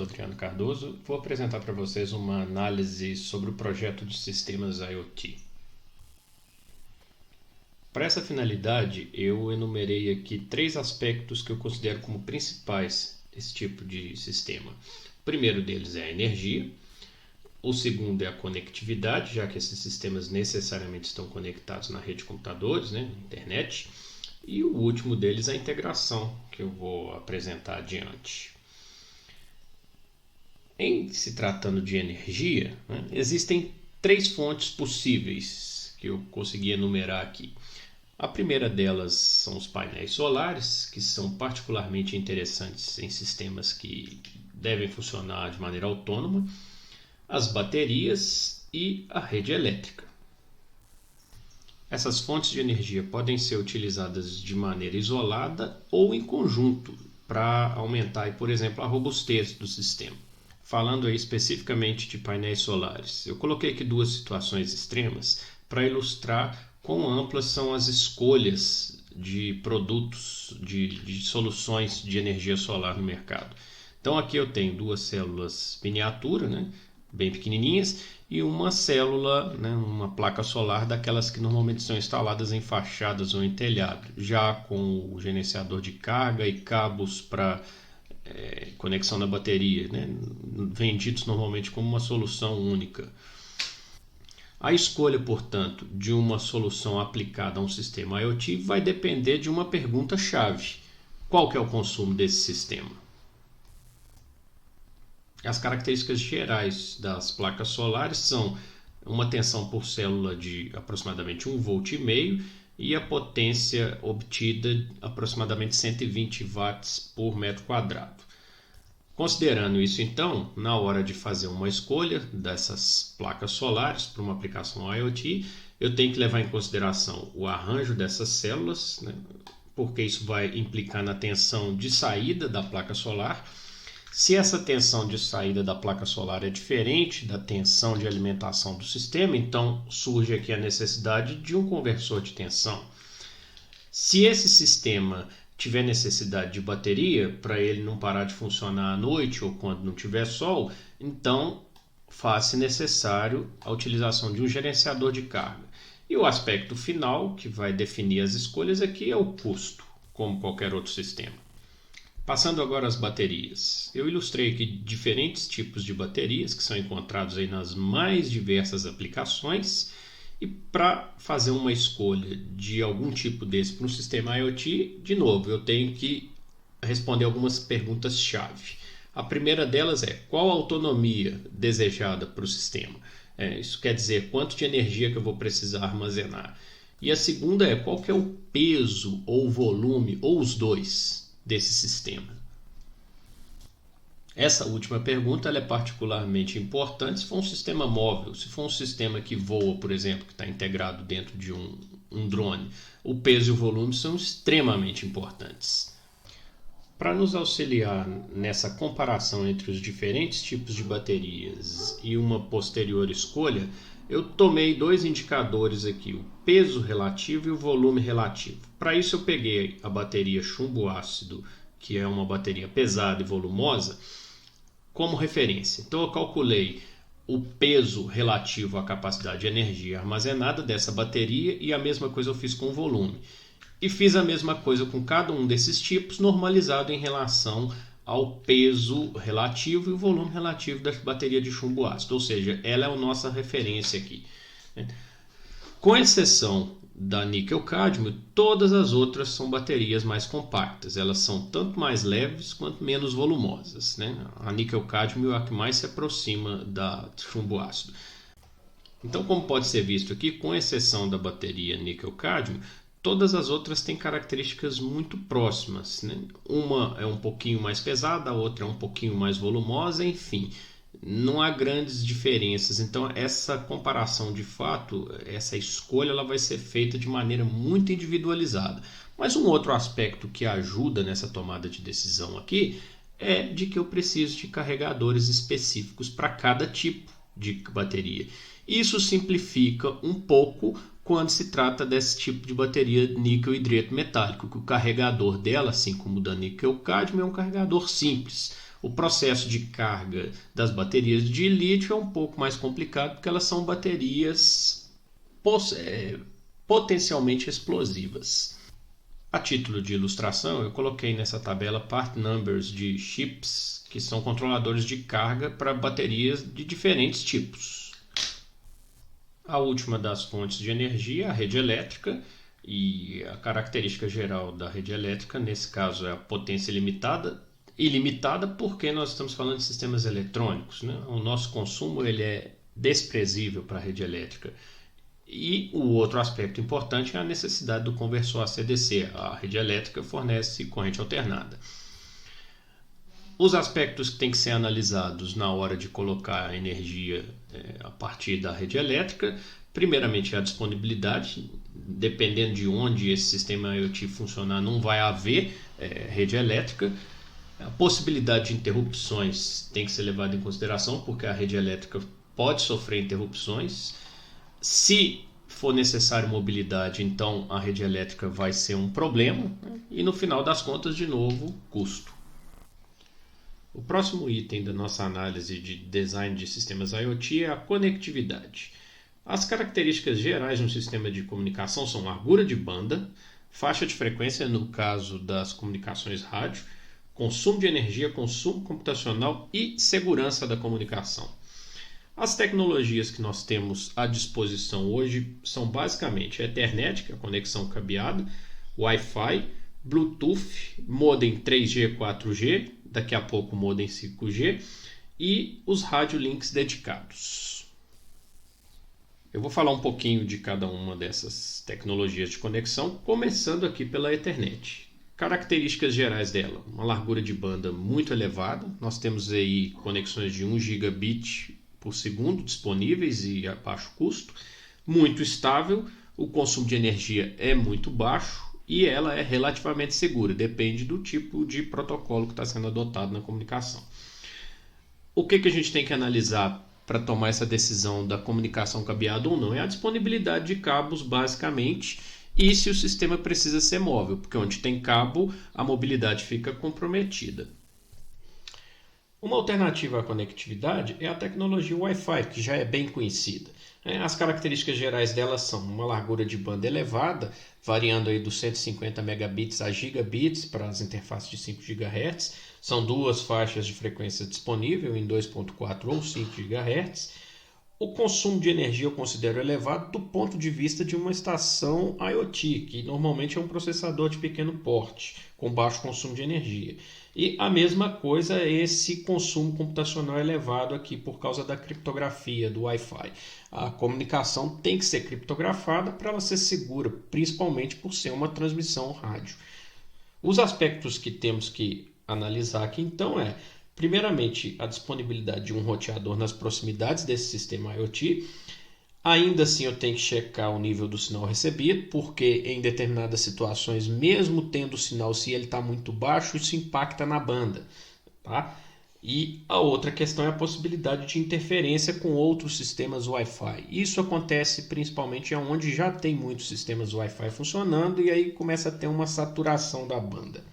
sou Adriano Cardoso. Vou apresentar para vocês uma análise sobre o projeto de sistemas IoT. Para essa finalidade, eu enumerei aqui 3 aspectos que eu considero como principais desse tipo de sistema. O primeiro deles é a energia. O segundo é a conectividade, já que esses sistemas necessariamente estão conectados na rede de computadores, na internet. E o último deles é a integração, que eu vou apresentar adiante. Em se tratando de energia, existem 3 fontes possíveis que eu consegui enumerar aqui. A primeira delas são os painéis solares, que são particularmente interessantes em sistemas que devem funcionar de maneira autônoma, as baterias e a rede elétrica. Essas fontes de energia podem ser utilizadas de maneira isolada ou em conjunto para aumentar, por exemplo, a robustez do sistema. Falando aí especificamente de painéis solares, eu coloquei aqui 2 situações extremas para ilustrar quão amplas são as escolhas de produtos, de soluções de energia solar no mercado. Então aqui eu tenho 2 células miniatura, bem pequenininhas, e uma célula, uma placa solar daquelas que normalmente são instaladas em fachadas ou em telhado, já com o gerenciador de carga e cabos para conexão na bateria, vendidos normalmente como uma solução única. A escolha, portanto, de uma solução aplicada a um sistema IoT vai depender de uma pergunta-chave: qual que é o consumo desse sistema? As características gerais das placas solares são uma tensão por célula de aproximadamente 1,5 volt e a potência obtida aproximadamente 120 watts por metro quadrado. Considerando isso, então, na hora de fazer uma escolha dessas placas solares para uma aplicação IoT, eu tenho que levar em consideração o arranjo dessas células, porque isso vai implicar na tensão de saída da placa solar. Se essa tensão de saída da placa solar é diferente da tensão de alimentação do sistema, então surge aqui a necessidade de um conversor de tensão. Se esse sistema tiver necessidade de bateria, para ele não parar de funcionar à noite ou quando não tiver sol, então faz-se necessário a utilização de um gerenciador de carga. E o aspecto final, que vai definir as escolhas aqui, é o custo, como qualquer outro sistema. Passando agora às baterias. Eu ilustrei aqui diferentes tipos de baterias que são encontrados aí nas mais diversas aplicações. E para fazer uma escolha de algum tipo desse para um sistema IoT, de novo, eu tenho que responder algumas perguntas-chave. A primeira delas é: qual a autonomia desejada para o sistema? Isso quer dizer, quanto de energia que eu vou precisar armazenar. E a segunda é: qual que é o peso ou volume, ou os dois, desse sistema? Essa última pergunta ela é particularmente importante se for um sistema móvel. Se for um sistema que voa, por exemplo, que está integrado dentro de um drone, o peso e o volume são extremamente importantes. Para nos auxiliar nessa comparação entre os diferentes tipos de baterias e uma posterior escolha, eu tomei 2 indicadores aqui, o peso relativo e o volume relativo. Para isso eu peguei a bateria chumbo ácido, que é uma bateria pesada e volumosa, como referência. Então eu calculei o peso relativo à capacidade de energia armazenada dessa bateria e a mesma coisa eu fiz com o volume. E fiz a mesma coisa com cada um desses tipos, normalizado em relação ao peso relativo e o volume relativo da bateria de chumbo ácido, ou seja, ela é a nossa referência aqui. Com exceção da níquel-cádmio, todas as outras são baterias mais compactas. Elas são tanto mais leves quanto menos volumosas. A níquel-cádmio é a que mais se aproxima da chumbo ácido. Então, como pode ser visto aqui, com exceção da bateria níquel-cádmio, todas as outras têm características muito próximas. Uma é um pouquinho mais pesada, a outra é um pouquinho mais volumosa, enfim. Não há grandes diferenças. Então essa comparação de fato, essa escolha, ela vai ser feita de maneira muito individualizada. Mas um outro aspecto que ajuda nessa tomada de decisão aqui é de que eu preciso de carregadores específicos para cada tipo de bateria. Isso simplifica um pouco quando se trata desse tipo de bateria níquel-hidreto metálico, que o carregador dela, assim como o da níquel-cádmio, é um carregador simples. O processo de carga das baterias de lítio é um pouco mais complicado porque elas são baterias potencialmente explosivas. A título de ilustração, eu coloquei nessa tabela part numbers de chips, que são controladores de carga para baterias de diferentes tipos. A última das fontes de energia é a rede elétrica, e a característica geral da rede elétrica, nesse caso, é a potência ilimitada, porque nós estamos falando de sistemas eletrônicos, né? O nosso consumo ele é desprezível para a rede elétrica. E o outro aspecto importante é a necessidade do conversor AC/DC. A rede elétrica fornece corrente alternada. Os aspectos que têm que ser analisados na hora de colocar a energia a partir da rede elétrica, primeiramente a disponibilidade. Dependendo de onde esse sistema IoT funcionar, não vai haver rede elétrica. A possibilidade de interrupções tem que ser levada em consideração, porque a rede elétrica pode sofrer interrupções. Se for necessário mobilidade, então a rede elétrica vai ser um problema. E no final das contas, de novo, custo. O próximo item da nossa análise de design de sistemas IoT é a conectividade. As características gerais de um sistema de comunicação são largura de banda, faixa de frequência no caso das comunicações rádio, consumo de energia, consumo computacional e segurança da comunicação. As tecnologias que nós temos à disposição hoje são basicamente a Ethernet, que é a conexão cabeada, Wi-Fi, Bluetooth, modem 3G, 4G, daqui a pouco modem 5G e os radiolinks dedicados. Eu vou falar um pouquinho de cada uma dessas tecnologias de conexão, começando aqui pela Ethernet. Características gerais dela: uma largura de banda muito elevada, nós temos aí conexões de 1 gigabit por segundo disponíveis e a baixo custo, muito estável, o consumo de energia é muito baixo e ela é relativamente segura, depende do tipo de protocolo que está sendo adotado na comunicação. O que a gente tem que analisar para tomar essa decisão da comunicação cabeada ou não? É a disponibilidade de cabos, basicamente, e se o sistema precisa ser móvel, porque onde tem cabo, a mobilidade fica comprometida. Uma alternativa à conectividade é a tecnologia Wi-Fi, que já é bem conhecida. As características gerais dela são uma largura de banda elevada, variando aí dos 150 megabits a gigabits para as interfaces de 5 GHz. São duas faixas de frequência disponível em 2.4 ou 5 GHz. O consumo de energia eu considero elevado do ponto de vista de uma estação IoT, que normalmente é um processador de pequeno porte, com baixo consumo de energia. E a mesma coisa é esse consumo computacional elevado aqui por causa da criptografia do Wi-Fi. A comunicação tem que ser criptografada para ela ser segura, principalmente por ser uma transmissão rádio. Os aspectos que temos que analisar aqui então primeiramente, a disponibilidade de um roteador nas proximidades desse sistema IoT. Ainda assim, eu tenho que checar o nível do sinal recebido, porque em determinadas situações, mesmo tendo o sinal, se ele está muito baixo, isso impacta na banda. Tá? E a outra questão é a possibilidade de interferência com outros sistemas Wi-Fi. Isso acontece principalmente onde já tem muitos sistemas Wi-Fi funcionando e aí começa a ter uma saturação da banda.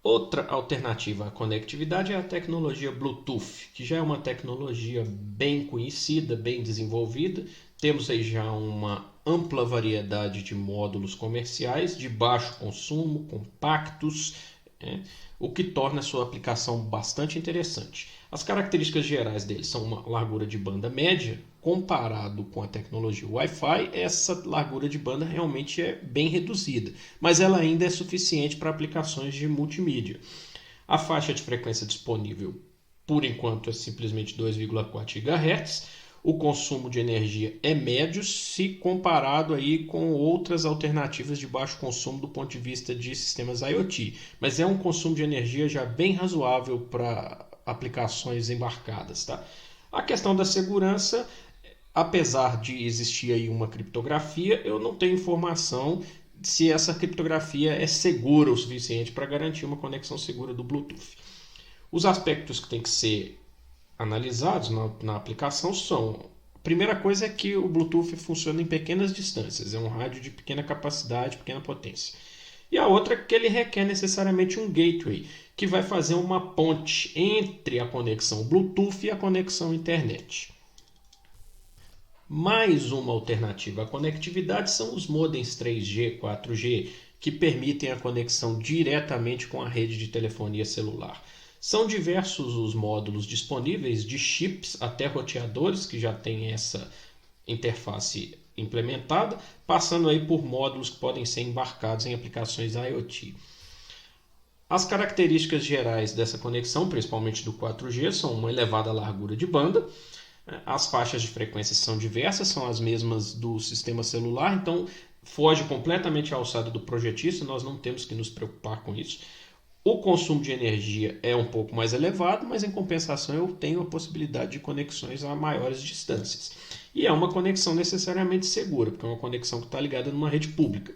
Outra alternativa à conectividade é a tecnologia Bluetooth, que já é uma tecnologia bem conhecida, bem desenvolvida. Temos aí já uma ampla variedade de módulos comerciais de baixo consumo, compactos, o que torna a sua aplicação bastante interessante. As características gerais deles são uma largura de banda média. Comparado com a tecnologia Wi-Fi, essa largura de banda realmente é bem reduzida, mas ela ainda é suficiente para aplicações de multimídia. A faixa de frequência disponível, por enquanto, é simplesmente 2,4 GHz. O consumo de energia é médio se comparado aí com outras alternativas de baixo consumo do ponto de vista de sistemas IoT, mas é um consumo de energia já bem razoável para aplicações embarcadas. Tá? A questão da segurança, apesar de existir aí uma criptografia, eu não tenho informação se essa criptografia é segura o suficiente para garantir uma conexão segura do Bluetooth. Os aspectos que têm que ser analisados na aplicação são: a primeira coisa é que o Bluetooth funciona em pequenas distâncias, é um rádio de pequena capacidade, pequena potência. E a outra é que ele requer necessariamente um gateway, que vai fazer uma ponte entre a conexão Bluetooth e a conexão internet. Mais uma alternativa à conectividade são os modems 3G, 4G, que permitem a conexão diretamente com a rede de telefonia celular. São diversos os módulos disponíveis, de chips até roteadores, que já têm essa interface implementada, passando aí por módulos que podem ser embarcados em aplicações IoT. As características gerais dessa conexão, principalmente do 4G, são uma elevada largura de banda. As faixas de frequência são diversas, são as mesmas do sistema celular, então foge completamente à alçada do projetista, nós não temos que nos preocupar com isso. O consumo de energia é um pouco mais elevado, mas em compensação eu tenho a possibilidade de conexões a maiores distâncias. E é uma conexão necessariamente segura, porque é uma conexão que está ligada numa rede pública.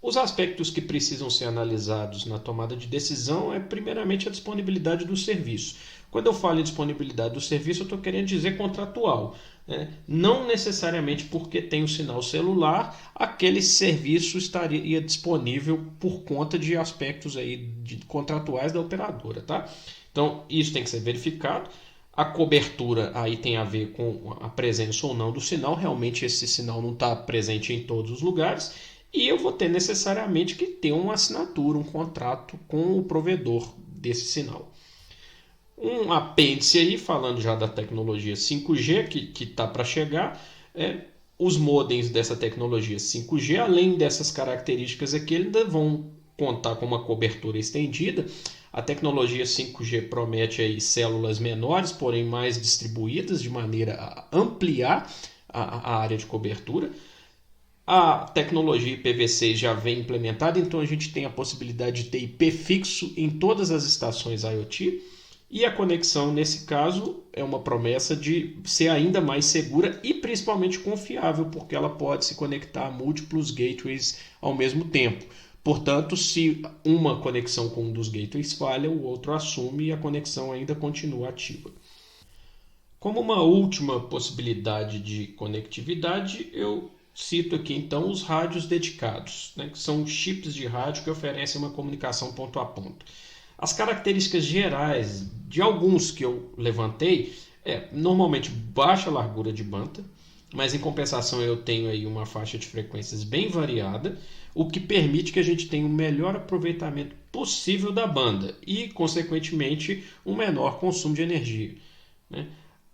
Os aspectos que precisam ser analisados na tomada de decisão é primeiramente a disponibilidade do serviço. Quando eu falo em disponibilidade do serviço, eu estou querendo dizer contratual, né? Não necessariamente porque tem o sinal celular, aquele serviço estaria disponível por conta de aspectos aí contratuais da operadora, tá? Então, isso tem que ser verificado. A cobertura aí tem a ver com a presença ou não do sinal. Realmente esse sinal não está presente em todos os lugares. E eu vou ter necessariamente que ter uma assinatura, um contrato com o provedor desse sinal. Um apêndice aí, falando já da tecnologia 5G que está para chegar, os modems dessa tecnologia 5G, além dessas características aqui, ainda vão contar com uma cobertura estendida. A tecnologia 5G promete aí células menores, porém mais distribuídas, de maneira a ampliar a área de cobertura. A tecnologia IPv6 já vem implementada, então a gente tem a possibilidade de ter IP fixo em todas as estações IoT. E a conexão, nesse caso, é uma promessa de ser ainda mais segura e principalmente confiável, porque ela pode se conectar a múltiplos gateways ao mesmo tempo. Portanto, se uma conexão com um dos gateways falha, o outro assume e a conexão ainda continua ativa. Como uma última possibilidade de conectividade, eu cito aqui então os rádios dedicados, né, que são chips de rádio que oferecem uma comunicação ponto a ponto. As características gerais de alguns que eu levantei normalmente baixa largura de banda, mas em compensação eu tenho aí uma faixa de frequências bem variada, o que permite que a gente tenha o melhor aproveitamento possível da banda e, consequentemente, um menor consumo de energia, né?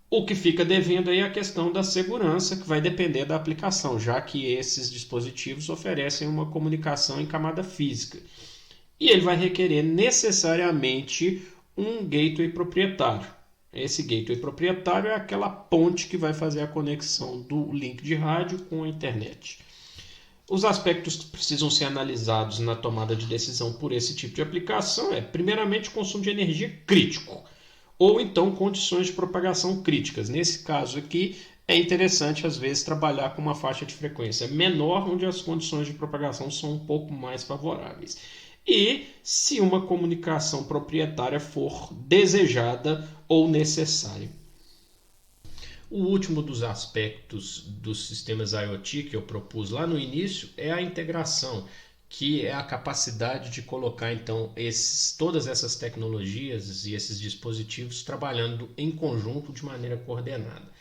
O que fica devendo aí é a questão da segurança, que vai depender da aplicação, já que esses dispositivos oferecem uma comunicação em camada física. E ele vai requerer necessariamente um gateway proprietário. Esse gateway proprietário é aquela ponte que vai fazer a conexão do link de rádio com a internet. Os aspectos que precisam ser analisados na tomada de decisão por esse tipo de aplicação primeiramente, consumo de energia crítico, ou então condições de propagação críticas. Nesse caso aqui, é interessante às vezes trabalhar com uma faixa de frequência menor, onde as condições de propagação são um pouco mais favoráveis. E se uma comunicação proprietária for desejada ou necessária. O último dos aspectos dos sistemas IoT que eu propus lá no início é a integração, que é a capacidade de colocar então todas essas tecnologias e esses dispositivos trabalhando em conjunto de maneira coordenada.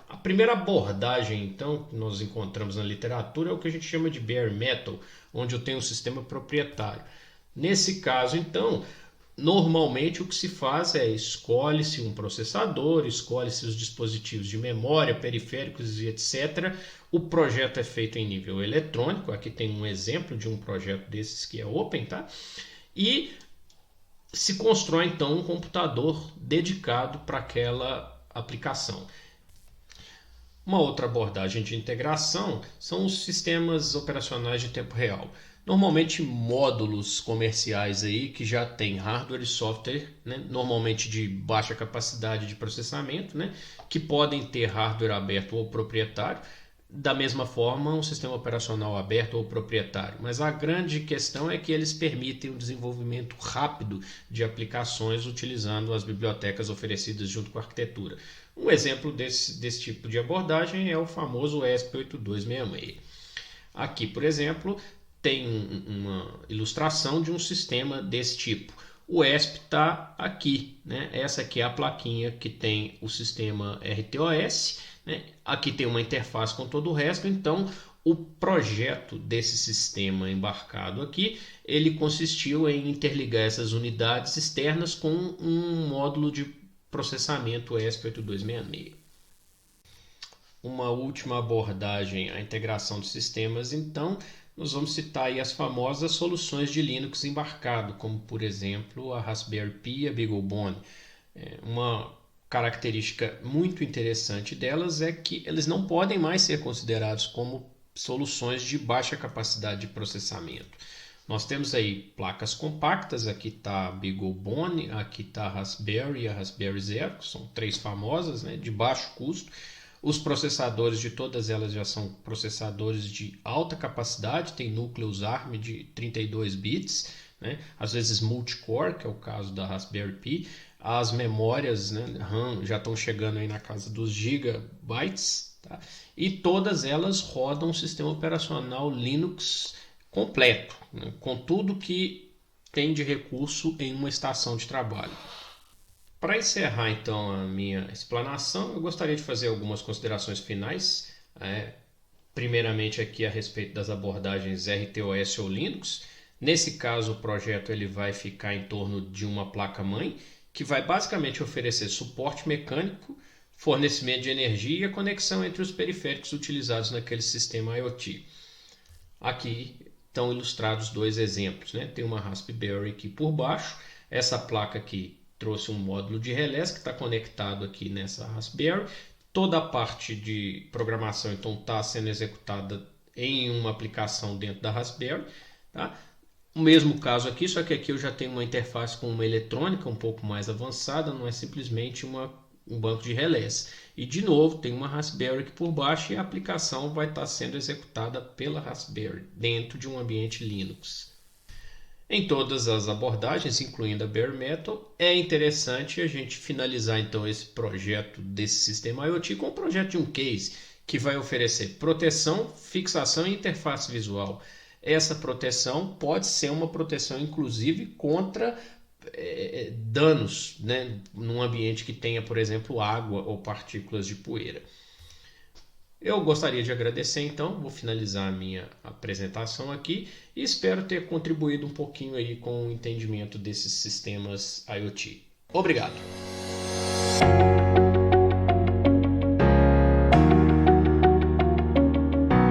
A primeira abordagem, então, que nós encontramos na literatura é o que a gente chama de bare metal, onde eu tenho um sistema proprietário. Nesse caso, então, normalmente o que se faz escolhe-se um processador, escolhe-se os dispositivos de memória, periféricos e etc. O projeto é feito em nível eletrônico, aqui tem um exemplo de um projeto desses que é open, tá? E se constrói então um computador dedicado para aquela aplicação. Uma outra abordagem de integração são os sistemas operacionais de tempo real. Normalmente módulos comerciais aí que já tem hardware e software, né, normalmente de baixa capacidade de processamento, né, que podem ter hardware aberto ou proprietário, da mesma forma um sistema operacional aberto ou proprietário. Mas a grande questão é que eles permitem o desenvolvimento rápido de aplicações utilizando as bibliotecas oferecidas junto com a arquitetura. Um exemplo desse tipo de abordagem é o famoso ESP8266. Aqui, por exemplo, tem uma ilustração de um sistema desse tipo. o ESP está aqui, né? Essa aqui é a plaquinha que tem o sistema RTOS, né? Aqui tem uma interface com todo o resto, então o projeto desse sistema embarcado aqui, ele consistiu em interligar essas unidades externas com um módulo de processamento ESP8266. Uma última abordagem à integração de sistemas, então, nós vamos citar aí as famosas soluções de Linux embarcado, como por exemplo a Raspberry Pi e a BeagleBone. Uma característica muito interessante delas é que eles não podem mais ser considerados como soluções de baixa capacidade de processamento. Nós temos aí placas compactas, aqui está a BeagleBone, aqui está a Raspberry e a Raspberry Zero, que são 3 famosas, né, de baixo custo. Os processadores de todas elas já são processadores de alta capacidade, tem núcleos ARM de 32 bits, né? Às vezes multicore, que é o caso da Raspberry Pi. As memórias, né, RAM já estão chegando aí na casa dos gigabytes, tá? E todas elas rodam um sistema operacional Linux completo, né, com tudo que tem de recurso em uma estação de trabalho. Para encerrar então a minha explanação, eu gostaria de fazer algumas considerações finais. Primeiramente aqui a respeito das abordagens RTOS ou Linux. Nesse caso o projeto ele vai ficar em torno de uma placa-mãe que vai basicamente oferecer suporte mecânico, fornecimento de energia e a conexão entre os periféricos utilizados naquele sistema IoT. Aqui estão ilustrados 2 exemplos, né? Tem uma Raspberry aqui por baixo, essa placa aqui trouxe um módulo de relés que está conectado aqui nessa Raspberry. Toda a parte de programação então está sendo executada em uma aplicação dentro da Raspberry, tá? O mesmo caso aqui, só que aqui eu já tenho uma interface com uma eletrônica um pouco mais avançada, não é simplesmente um banco de relés. E de novo tem uma Raspberry aqui por baixo e a aplicação vai estar sendo executada pela Raspberry dentro de um ambiente Linux. Em todas as abordagens, incluindo a Bare Metal, é interessante a gente finalizar então esse projeto desse sistema IoT com o projeto de um case que vai oferecer proteção, fixação e interface visual. Essa proteção pode ser uma proteção inclusive contra danos, né, num ambiente que tenha, por exemplo, água ou partículas de poeira. Eu gostaria de agradecer, então, vou finalizar a minha apresentação aqui e espero ter contribuído um pouquinho aí com o entendimento desses sistemas IoT. Obrigado!